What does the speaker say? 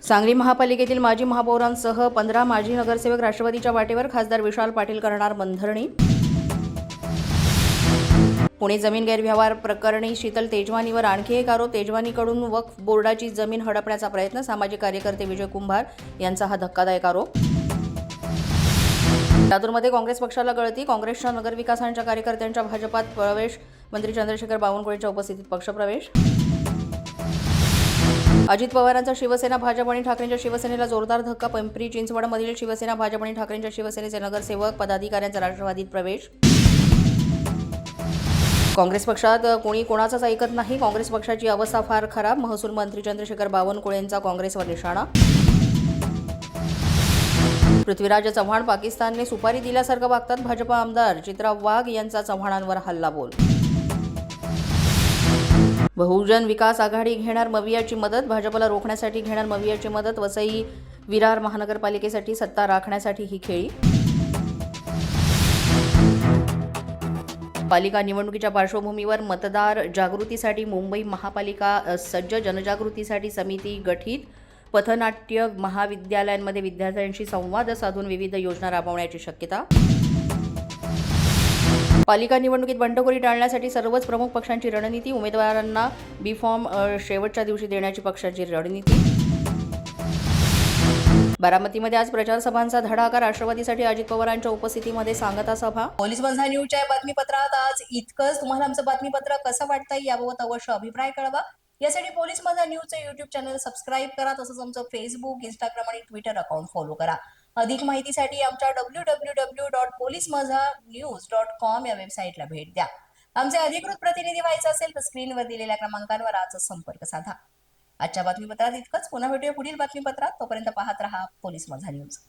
सांगली महापालिकेतील माजी महापौरांसह 15 माजी नगरसेवक राष्ट्रवादीच्या वाटेवर. खासदार विशाल पाटील करणार मनधरणी. पुणे जमीन गैरव्यवहार प्रकरणी शीतल तेजवानीवर आणखी एक आरोप. तेजवानीकडून वक्फ बोर्डाची जमीन हडपण्याचा प्रयत्न. सामाजिक कार्यकर्ते विजय कुंभार यांचा हा धक्कादायक आरोप. लातूरमध्ये काँग्रेस पक्षाला गळती. काँग्रेसच्या नगरविकासांच्या कार्यकर्त्यांच्या भाजपात प्रवेश. मंत्री चंद्रशेखर बावनकुळेंच्या उपस्थितीत पक्षप्रवेश. अजित पवारांचा शिवसेना भाजप आणि ठाकरेंच्या शिवसेनेला जोरदार धक्का. पिंपरी चिंचवडमधील शिवसेना भाजप आणि ठाकरेंच्या शिवसेनेचे नगरसेवक पदाधिकाऱ्यांचा राष्ट्रवादीत प्रवेश. काँग्रेस पक्षात कोणी कोणाचाच ऐकत नाही. काँग्रेस पक्षाची अवस्था फार खराब. महसूल मंत्री चंद्रशेखर बावनकुळेंचा काँग्रेसवर निशाणा. पृथ्वीराज चव्हाण पाकिस्तानने सुपारी दिल्यासारखं वागतात. भाजपा आमदार चित्रा वाघ यांचा चव्हाणांवर हल्लाबोल. बहुजन विकास आघाडी घेणार मवियाची मदत. भाजपला रोखण्यासाठी घेणार मवियाची मदत. वसई विरार महानगरपालिकेसाठी सत्ता राखण्यासाठी ही खेळी. पालिका निवडणुकीच्या पार्श्वभूमीवर मतदार जागृतीसाठी मुंबई महापालिका सज्ज. जनजागृतीसाठी समिती गठीत. पथनाट्य महाविद्यालयांमध्ये विद्यार्थ्यांशी संवाद साधून विविध योजना राबवण्याची शक्यता. पालिका निवडणुकीत बंडखोरी टाळण्यासाठी सर्वच प्रमुख पक्षांची रणनीती. उमेदवारांना बी फॉर्म शेवटच्या दिवशी देण्याची पक्षाची रणनीती. बारामतीमध्ये आज प्रचार सभांचा धडाका. राष्ट्रवादीसाठी अजित पवारांच्या उपस्थितीमध्ये सांगता सभा. पोलीस बंधा न्यूजच्या बातमीपत्रात आज इतकंच. तुम्हाला आमचं बातमीपत्र कसं वाटतंय याबाबत अवश्य अभिप्राय कळवा. यासाठी पोलीस बंधा न्यूजचं यूट्यूब चॅनल सबस्क्राईब करा. तसंच आमचं फेसबुक, इंस्टाग्राम आणि ट्विटर अकाउंट फॉलो करा. अधिक माहितीसाठी आमच्या www.policemazhanews.com या वेबसाईटला भेट द्या. आमचे अधिकृत प्रतिनिधी व्हायचं असेल तर स्क्रीनवर दिलेल्या क्रमांकांवर आजच संपर्क साधा. आजच्या बातमीपत्रात इतकंच. पुन्हा भेटूया पुढील बातमीपत्रात. तोपर्यंत पाहत रहा पोलीस माझा न्यूज.